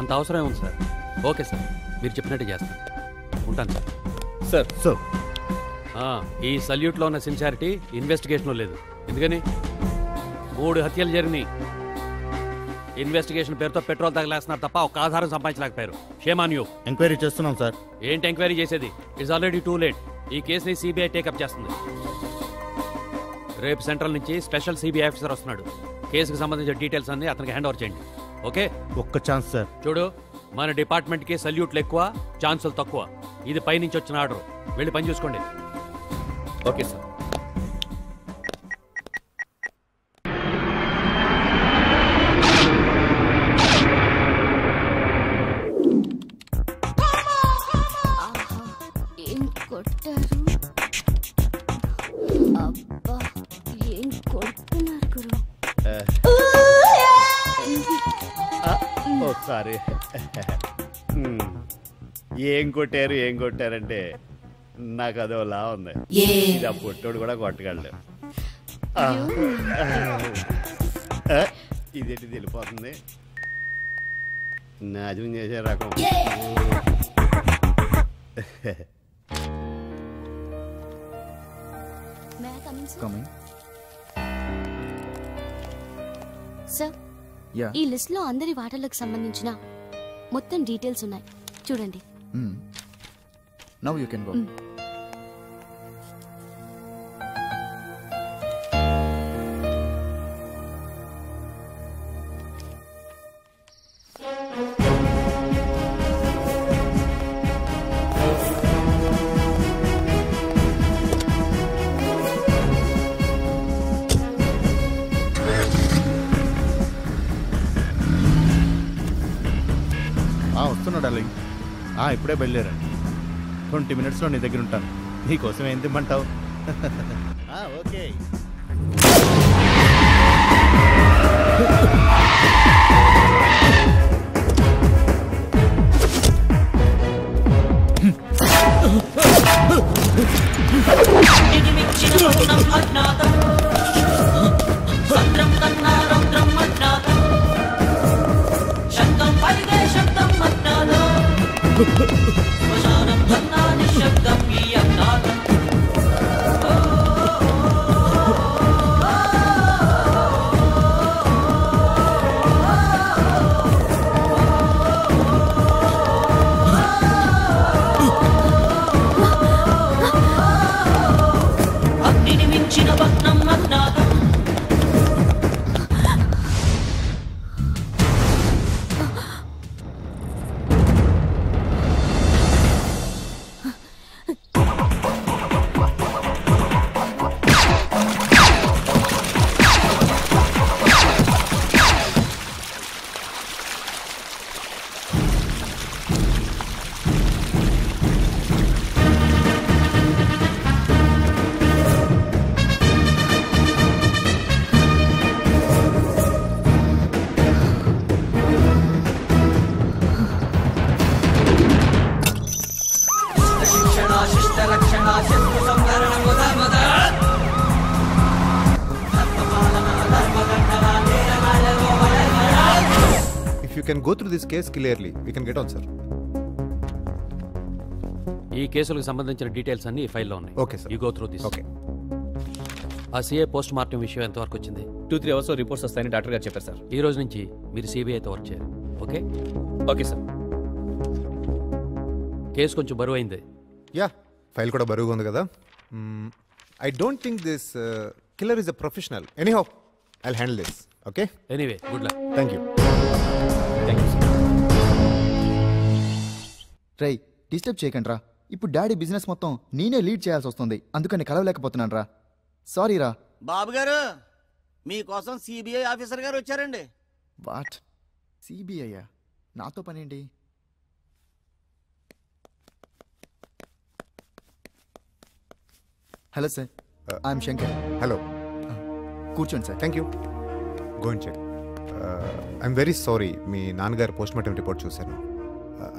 అంత అవసరం ఉంది సార్. ఓకే సార్, మీరు చెప్పినట్టు చేస్తాను. ఉంటాను సార్. సార్ సార్ ఈ సల్యూట్లో ఉన్న సిన్సియారిటీ ఇన్వెస్టిగేషన్లో లేదు. ఎందుకని 3 హత్యలు జరిగినాయి. ఇన్వెస్టిగేషన్ పేరుతో పెట్రోల్ తగలేస్తున్నారు తప్ప ఒక ఆధారం సంపాదించలేకపోయారు. Shame on you. ఎంక్వైరీ చేస్తున్నాం సార్. ఏంటి ఎంక్వైరీ చేసేది? It's already too late. ఈ కేసుని సిబిఐ టేకప్ చేస్తుంది. రేపు సెంట్రల్ నుంచి స్పెషల్ సిబిఐ ఆఫీసర్ వస్తున్నాడు. కేసుకు సంబంధించిన డీటెయిల్స్ అన్ని అతనికి హ్యాండ్ ఓవర్ చేయండి. ఓకే? ఒక్క ఛాన్స్ సార్. చూడు, మన డిపార్ట్మెంట్కి సల్యూట్లు ఎక్కువ, ఛాన్సులు తక్కువ. ఇది పైనుంచి వచ్చిన ఆర్డర్. వెళ్ళి పని చూసుకోండి. Okay sir. ఏం కొట్టారు? అబ్బా, ఏం కొడుతున్నారు గురు? ఒకసారి ఏం కొట్టారంటే నాకు అదోలా ఉంది. ఇది ఆ పొట్టోడు కూడా కొట్టగలడు. ఇదేంటి వెళ్ళిపోతుంది? నాజం చేసే రకం. సార్, ఈ లిస్ట్ లో అందరి వాటాలకు సంబంధించిన మొత్తం డీటెయిల్స్ ఉన్నాయి, చూడండి. Now you can go. వస్తున్నా డార్లింగ్. ఇప్పుడే బయలుదేరండి. 20 minutesలో నీ దగ్గర ఉంటాను. నీకోసం ఏం తిమ్మంటావు? Okay. can go through this case clearly. We can get on, sir. ఈ కేసులకు సంబంధించిన డీటెయిల్స్ అన్ని ఈ ఫైల్లో ఉన్నాయి. Okay sir. You go through this. Okay. ఆ సిఏ పోస్ట్ మార్టం విషయం ఎంతవరకు వచ్చింది? 2-3 అవర్స్ రిపోర్ట్స్ వస్తాయని డాక్టర్ గారు చెప్పారు సార్. ఈ రోజు నుంచి మీరు సిబిఐతో వర్క్ చేయాలి. ఓకే? Okay sir. కేసు కొంచెం బరువు అయింది. యా, ఫైల్ కూడా బరువుగా ఉంది కదా. I don't think this killer is a professional. Anyhow I'll handle this. Okay? Anyway, good luck. Thank you. Thank you sir. రై, డిస్టర్బ్ చేయకండి రా. ఇప్పుడు డాడీ బిజినెస్ మొత్తం నేనే లీడ్ చేయాల్సి వస్తుంది. అందుకని కలవలేకపోతున్నాను రా. సారీ రా. బాబు గారు, మీకోసం సిబిఐ ఆఫీసర్ గారు వచ్చారండి. వాట్? సిబిఐయా? నాతో పనేంటి? Hello sir, I'm Shankar. Hello. కూర్చోండి sir. Thank you. Go and check. I'm very sorry, మీ నాన్నగారు పోస్ట్ మార్టం రిపోర్ట్ చూశాను.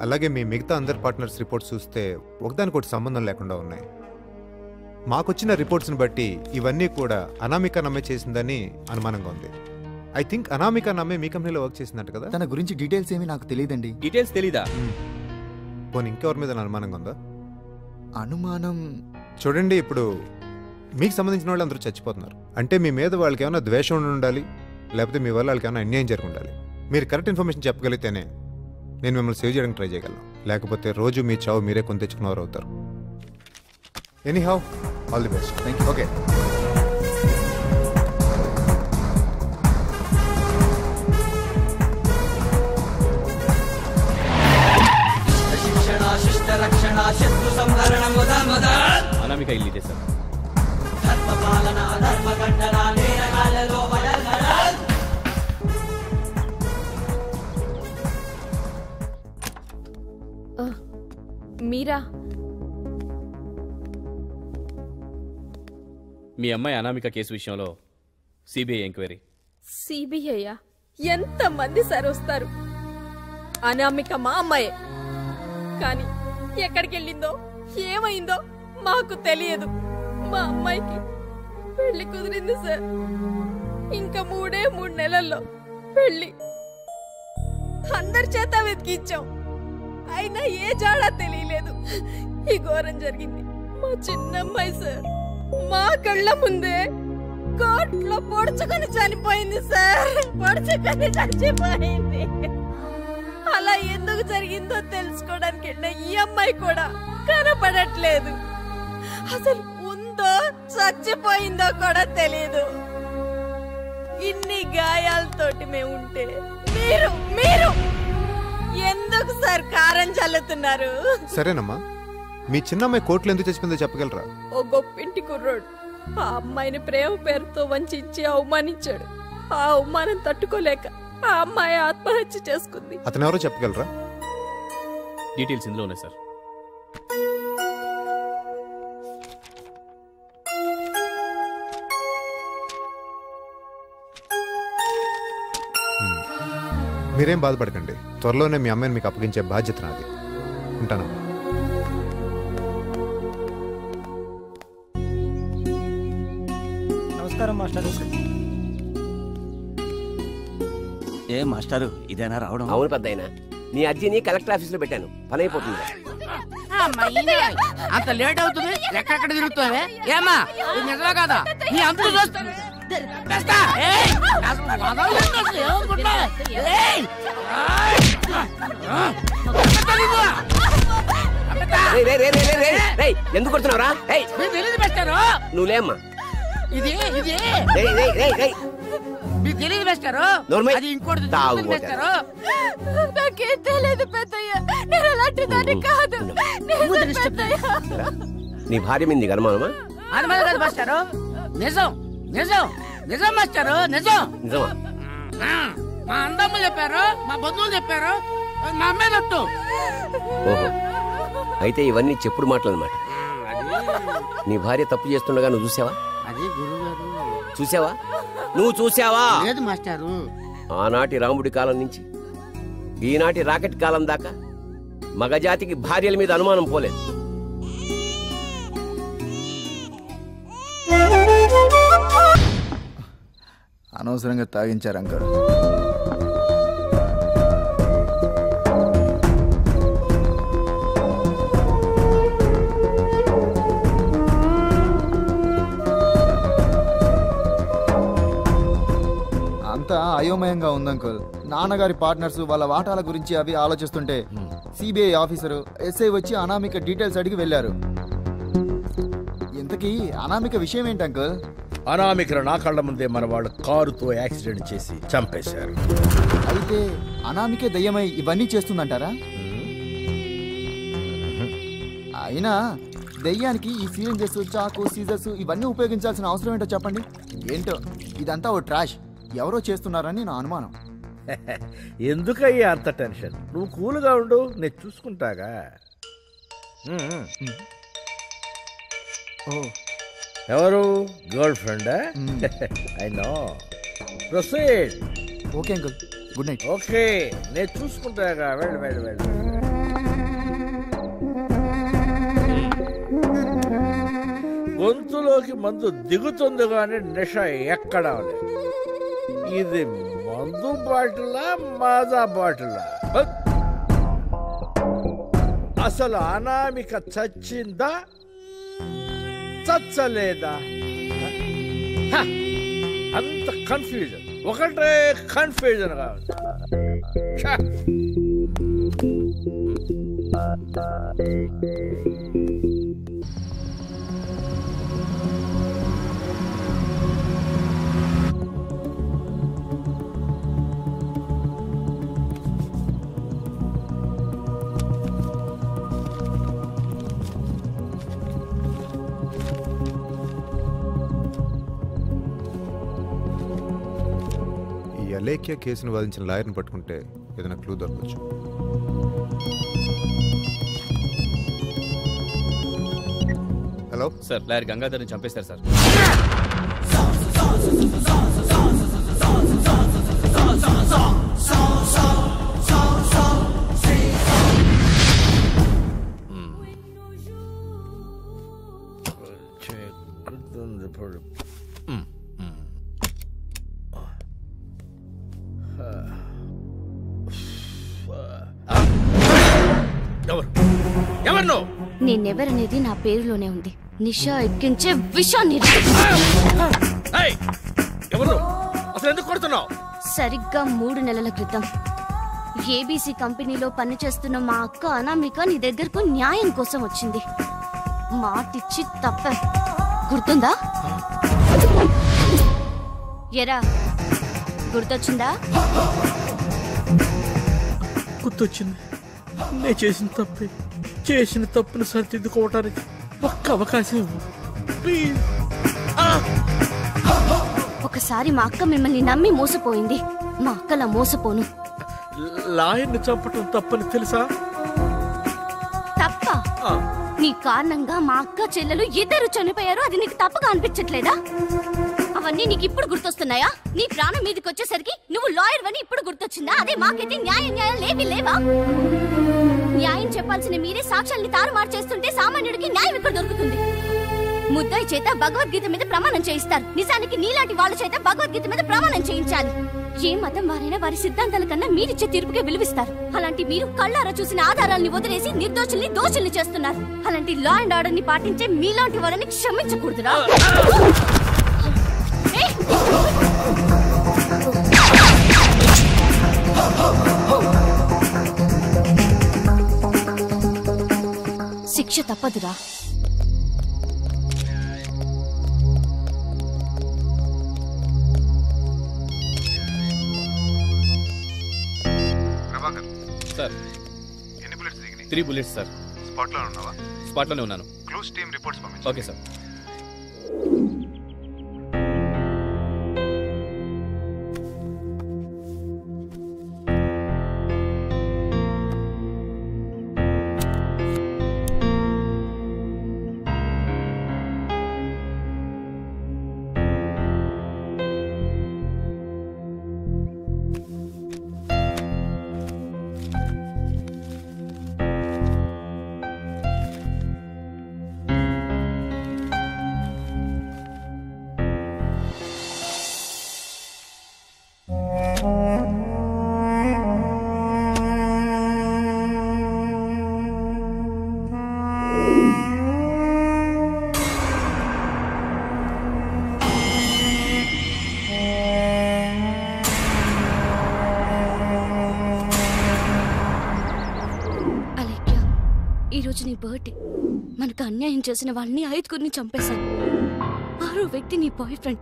అలాగే మీ మిగతా అందరి పార్ట్నర్స్ రిపోర్ట్స్ చూస్తే ఒకదానికొకటి సంబంధం లేకుండా ఉన్నాయి. మాకొచ్చిన రిపోర్ట్స్ని బట్టి ఇవన్నీ కూడా అనామిక నమ్మే చేసిందని అనుమానంగా ఉంది. ఐ థింక్ అనామిక నమ్మే మీ కంపెనీలో వర్క్ చేసిందంట కదా? తన గురించి డీటెయిల్స్ ఏమీ నాకు తెలియదండి. డీటెయిల్స్ తెలీదా? పోనీ ఇంకెవరి మీద అనుమానంగా ఉందా? అనుమానం చూడండి, ఇప్పుడు మీకు సంబంధించిన వాళ్ళు అందరూ చచ్చిపోతున్నారు అంటే మీ మీద వాళ్ళకి ఏమైనా ద్వేషం ఉండి ఉండాలి, లేకపోతే మీ వల్ల వాళ్ళకి ఏమైనా అన్యాయం జరిగి ఉండాలి. మీరు కరెక్ట్ ఇన్ఫర్మేషన్ చెప్పగలిగితేనే నేను మిమ్మల్ని సేవ్ చేయడానికి ట్రై చేయగలను. లేకపోతే రోజు మీ చావు మీరే కొని తెచ్చుకున్నవారు అవుతారు. Any how, all the best. Thank you. Okay. Anamika ఇల్లు ఇదే సార్. మీరా? మీ అమ్మాయి అనామిక కేసు విషయంలో సిబిఐ ఎంక్వైరీ. సిబిఐయా? ఎంతమంది సార్ వస్తారు? అనామిక మా అమ్మాయే, కానీ ఎక్కడికి వెళ్ళిందో ఏమైందో మాకు తెలియదు. మా అమ్మాయికి పెళ్లి కుదిరింది సార్. ఇంకా 3 నెలల్లో పెళ్లి. అందరి చేత వెతికించాం, అయినా ఏ జాడా తెలియలేదు. ఈ ఘోరం జరిగింది మా చిన్నమ్మాయి సార్. మా కళ్ళ ముందే కోర్టులో పొడుచుకొని చనిపోయింది సార్. పొడుచుకొని చచ్చిపోయింది. అలా ఎందుకు జరిగిందో తెలుసుకోవడానికి వెళ్ళిన ఈ అమ్మాయి కూడా కనపడట్లేదు. అసలు ఉందో చచ్చిపోయిందో కూడా తెలియదు. ఇన్ని గాయాలతోటి మేము ఉంటే మీరు ఎందుకు సార్ కారం చల్లుతున్నారు? సరేనమ్మా, మీ చిన్నమ్మాయి కోర్టులో ఎందుకు చచ్చిపోయిందో చెప్పగలరా? ఓ గొప్పింటి కుర్రోడు ఆ అమ్మాయిని ప్రేమ పేరుతో వంచి అవమానించాడు. ఆ అవమానం తట్టుకోలేక ఆ అమ్మాయి ఆత్మహత్య చేసుకుంది. అతను ఎవరో చెప్పగలరా? డీటెయిల్స్ ఇందులో ఉన్నాయి సార్. మీరేం బాధపడకండి, త్వరలోనే మీ అమ్మాయిని మీకు అప్పగించే బాధ్యత నాది. ఉంటాను. నమస్కారం మాస్టర్. ఏ మాస్టారు, ఇదేనా రావడం? అవును పెద్దయినా, నీ అర్జీని కలెక్టర్ ఆఫీస్ లో పెట్టాను, పని అయిపోతుంది. అంత లేట్ అవుతుంది, ఎక్కడెక్కడ తిరుగుతావే? ఏమా నిజమా కదా? నీ అంత చూస్తాను. ఎందుకు కొడుతున్నావురా? తెలియదు పెట్టారు. నువ్వులేమ్మా, ఇది మీకు తెలియదు వేస్తారు. అది ఇంకోటి వేస్తారు. నాకేం తెలియదు పెద్దయ్య, నేను అలాంటి దాన్ని కాదు. నీ భార్య మీద అనుమానమా? అనుమానం కాదు మాస్టారు, నిజం నిజం నిజం మాస్టారు, నిజం. నిజమా? మా అందమ్మ చెప్పారు, మా బంధువులు చెప్పారు, మా అమ్మాయి తట్టు. ఓహో, అయితే ఇవన్నీ చెప్పుడు మాటలు అన్నమాట. నీ భార్య తప్పు చేస్తుండగా నువ్వు చూసావా? అది గురుగారు. చూసావా? నువ్వు చూసావా? లేదు మాస్టారు. ఆనాటి రాముడి కాలం నుంచి ఈనాటి రాకెట్ కాలం దాకా మగజాతికి భార్యల మీద అనుమానం పోలేదు. అనవసరంగా తాగించారు అంకల్. అంతా అయోమయంగా ఉంది అంకుల్. నాన్నగారి పార్ట్నర్స్ వాళ్ళ వాటాల గురించి అవి ఆలోచిస్తుంటే సిబిఐ ఆఫీసరు ఎస్ఐ వచ్చి అనామిక డీటెయిల్స్ అడిగి వెళ్ళారు. ఇంతకీ అనామిక విషయం ఏంటి అంకుల్? అనామికను నా కళ్ళ ముందే మన వాళ్ళు కారుతో యాక్సిడెంట్ చేసి చంపేశారు. అయితే అనామికే దయ్యమై ఇవన్నీ చేస్తుందంటారా? అయినా దయ్యానికి ఈ సిరింజెస్, చాకు, సీజర్స్ ఇవన్నీ ఉపయోగించాల్సిన అవసరం ఏంటో చెప్పండి. ఏంటో ఇదంతా ఓ ట్రాష్, ఎవరో చేస్తున్నారని నా అనుమానం. ఎందుకయ్యా అంత టెన్షన్? నువ్వు కూల్గా ఉండు, నేను చూసుకుంటాగా. ఎవరు? గర్ల్ ఫ్రెండా? I know. Proceed. Okay uncle, good night. Okay, నేను చూసుకుంటాగా. వెళ్ళు వెళ్ళు వెళ్ళు. గొంతులోకి మందు దిగుతుంది కానీ నిష ఎక్కడా లేదు. ఇది మందు బాటిలా మాజా బాటిలా? అసలు అనామిక చచ్చిందా చచ్చలేదా? అంత కన్ఫ్యూజన్, ఒకటే కన్ఫ్యూజన్ కావాలి. అలేఖ్య కేసును వాదించిన లాయర్ని పట్టుకుంటే ఏదైనా క్లూ దొరకచ్చు. హలో సార్, లాయర్ గంగాధర్ని చంపేశారు సార్. నేనెవరనేది నా పేరులోనే ఉంది. నిషా ఎక్కించే విషాన్ని. సరిగ్గా 3 నెలల క్రితం ఏబీసీ కంపెనీలో పనిచేస్తున్న మా అక్క అనామిక నీ దగ్గరకు న్యాయం కోసం వచ్చింది. మాటిచ్చి తప్ప గుర్తుందా? ఎరా గుర్తొచ్చిందా? గుర్తొచ్చింది. నేను చేసిన తప్పును సరిదిద్దుకోవటానికి ఒక్క అవకాశం ప్లీజ్. ఒకసారి మా అక్క మిమ్మల్ని నమ్మి మోసపోయింది. మా అక్కలా మోసపోను. లాయర్ని చంపటం తప్పని తెలుసా? తప్ప? నీ కారణంగా మా అక్క చెల్లెలు 2 చనిపోయారు. అది నీకు తప్పుగా అనిపించట్లేదా? అవన్నీ నీకు ఇప్పుడు గుర్తొస్తున్నాయా? నీ ప్రాణం మీదకి వచ్చేసరికి నువ్వు లాయర్ అని ఇప్పుడు గుర్తొచ్చిందా? అదే మాకైతే న్యాయం లేవా? న్యాయం చెప్పాల్సిన మీరే సాక్ష్యాల్ని తారుమారు చేస్తుంటే సామాన్యుడికి న్యాయం ఇక్కడ దొరుకుతుంది. ముద్దాయి చేత భగవద్గీత మీద ప్రమాణం చేయిస్తారు. నిజానికి నీలాంటి వాళ్ళ చేత భగవద్గీత మీద ప్రమాణం చేయించాలి. ఏ మతం వారైనా వారి సిద్ధాంతాల కన్నా మీరిచ్చే తీర్పుకే విలువిస్తారు. అలాంటి మీరు కళ్ళారా చూసిన ఆధారాల్ని వదిలేసి నిర్దోషుల్ని దోషుల్ని చేస్తున్నారు. అలాంటి లా అండ్ ఆర్డర్ ని పాటించే మీలాంటి వారిని క్షమించకూడదురా. శిక్ష తప్పదురా. సార్, ఎన్ని బుల్లెట్స్ దిగినాయి? 3 bullets sir. స్పాట్లో ఉన్నావా? స్పాట్లోనే ఉన్నాను. క్లూస్ టీమ్ రిపోర్ట్స్ పంపించు. Okay sir. ఈరోజు నీ బర్త్డే. మనకు అన్యాయం చేసిన వాళ్ళని 5గురిని చంపేశాను. 6వ వ్యక్తి నీ బాయ్ ఫ్రెండ్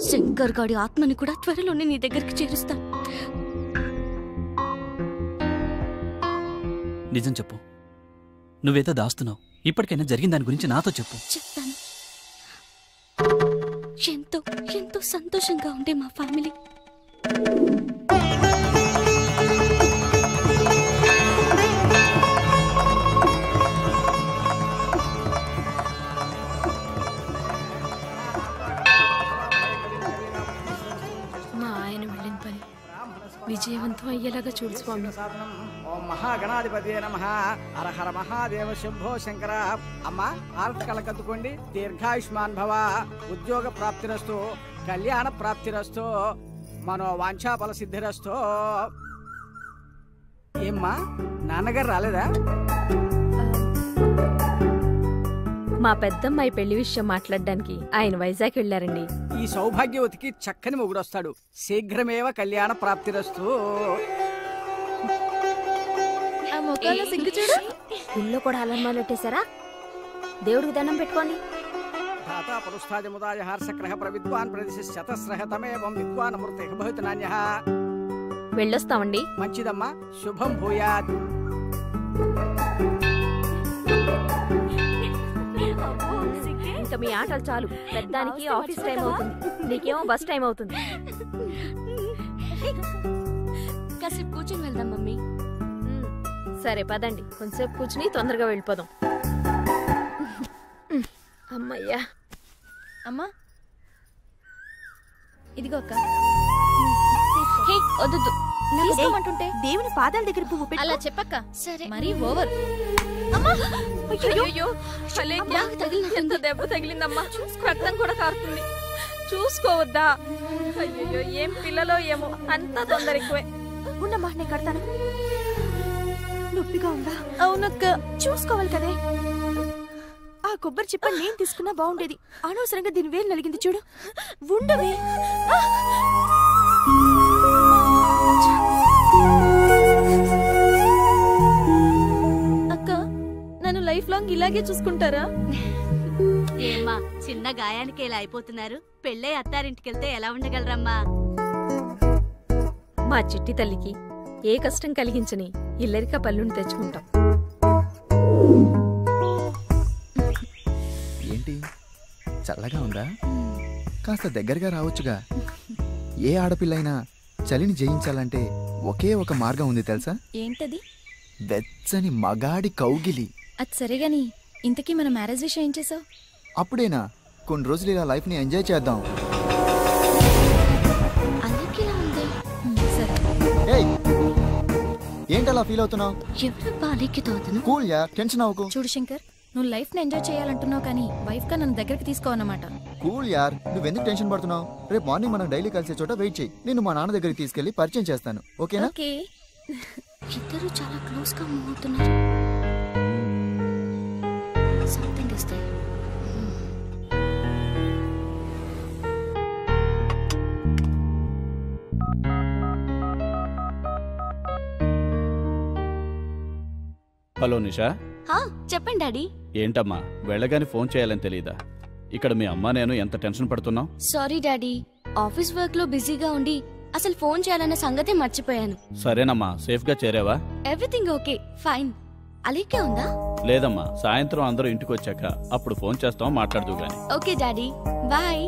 శంకర్ గాడి ఆత్మని కూడా త్వరలోనే నీ దగ్గరికి చేరుస్తాను. నిజం చెప్పు, నువ్వేదో దాస్తున్నావు. ఇప్పటికైనా జరిగిన దాని గురించి నాతో చెప్పు. చెప్తాను. ఎంతో ఎంతో సంతోషంగా ఉండే మా ఫ్యామిలీ విజయవంతం అయ్యేలాగా చూడు స్వామి. ఓం మహాగణాధిపతి నమః. హర హర మహాదేవ శంభో శంకర. అమ్మ ఆరతి కలకత్తుకోండి. దీర్ఘాయుష్మాన్ భవ. ఉద్యోగ ప్రాప్తిరస్తు, కళ్యాణ ప్రాప్తిరస్తు. మనో వాంఛా ఫల సిద్ధిరస్తో. ఏమ్మా నాన్నగారు రాలేదా? మా పెద్దమ్మాయి పెళ్లి విషయం మాట్లాడడానికి ఆయన వైజాగ్ వెళ్ళారండి. ఈ సౌభాగ్యవతికి చక్కని మొగుడొస్తాడు. శీఘ్రమేవ కళ్యాణ ప్రాప్తిరస్తు. సిగ్గు చూడు. ఇల్లు కూడా అలమాలెట్టేశారా? దేవుడికి దండం పెట్టుకోండి. ధాతా పురుస్తాదిముదాయ హర్షక్రహ ప్రవిద్వాన్ ప్రదిశతస్రహ తమేవం విద్వాన్ అమృతే భవతి నాన్యః. వెళ్ళొస్తామండి. మంచిదమ్మా, శుభం భూయాత్. ఇంకా మీ ఆటలు చాలు. పెద్దానికి ఆఫీస్ టైం అవుతుంది, నీకేమో బస్ టైం అవుతుంది. కాసేపు కూర్చొని వెళ్దాం మమ్మీ. సరే పదండి, కొంచెంసేపు కూర్చుని తొందరగా వెళ్ళిపోదాం. అమ్మయ్యా. అమ్మా ఇదిగో అక్క. వద్దు తీసుకోమంటుంటే దేవుని పాదాల దగ్గర పువ్వు పెట్టి అలా చెప్పక్క. సరే మరీ ఓవర్. ఎంత దెబ్బ తగిలిందమ్మా, రక్తం కూడా కారుతుంది. చూసుకోవద్దా? అయ్యో ఏం పిల్లలో ఏమో, అంతా తొందర ఎక్కువే. ఉండమ్మా నేను కడతాను. నొప్పిగా ఉందా? అవునక్క. చూసుకోవాలి కదే. ఆ కొబ్బరి చిప్ప నేను తీసుకున్నా బాగుండేది. అనవసరంగా దీని వేలు నలిగింది చూడు. ఉండవే. అక్క నన్ను లైఫ్ లాంగ్ ఇలాగే చూసుకుంటారా? ఏమ్మా చిన్న గాయానికి ఇలా అయిపోతున్నారు. పెళ్ళై అత్తారింటికెళ్తే ఎలా ఉండగలరమ్మా? మా చిట్టి తల్లికి ఏ కష్టం కలిగించని ఇల్లరిక పళ్ళుని తెచ్చుకుంటాం. ఏంటి చల్లగా ఉందా? కాస్త దగ్గరగా రావచ్చుగా. ఏ ఆడపిల్లైనా చలిని జయించాలంటే ఒకే ఒక మార్గం ఉంది తెలుసా? ఏంటది? వెచ్చని మగాడి కౌగిలి. అది సరేగాని ఇంతకీ మన మ్యారేజ్ విషయం ఏం చేసావు? అప్పుడేనా? కొన్ని రోజులు ఇలా లైఫ్ ని ఎంజాయ్ చేద్దాం. ఏంటలా ఫీల్ అవుతున్నావు? కూల్ యా, టెన్షన్ అవ్వకు. చూడు శంకర్, నువ్వు లైఫ్ ని ఎంజాయ్ చేయాలంటున్నావు కానీ వైఫ్ గా నన్ను దగ్గరికి తీసుకోవన్నమాట. కూల్ యార్, నువ్వెందుకు టెన్షన్ పడుతున్నావు? రేపు మార్నింగ్ మనం డైలీ కలిసే చోట వెయిట్ చేయి. నేను మా నాన్న దగ్గరికి తీసుకెళ్లి పరిచయం చేస్తాను. ఓకేనా? ఓకే. ఇద్దరు చాలా క్లోజ్ గా మూవ్ అవుతున్నారు. Something is there. Hello Nisha. చెప్పండి డాడీ. ఏంటమ్మా వెళ్ళగానే ఫోన్ చేయాలని తెలీదా? ఇక్కడ మీ అమ్మ నేను ఎంత టెన్షన్ పడుతున్నావు. సారీ డాడీ, ఆఫీస్ వర్క్ లో బిజీగా ఉండి అసలు ఫోన్ చేయాలన్న సంగతే మర్చిపోయాను. సరేనమ్మా, సేఫ్ గా చేరావా? Everything okay, fine. అలీకే ఉందా? లేదమ్మా, సాయంత్రం అందరూ ఇంటికి వచ్చాక అప్పుడు ఫోన్ చేస్తాం, మాట్లాడుతూ గాని. Okay daddy, bye.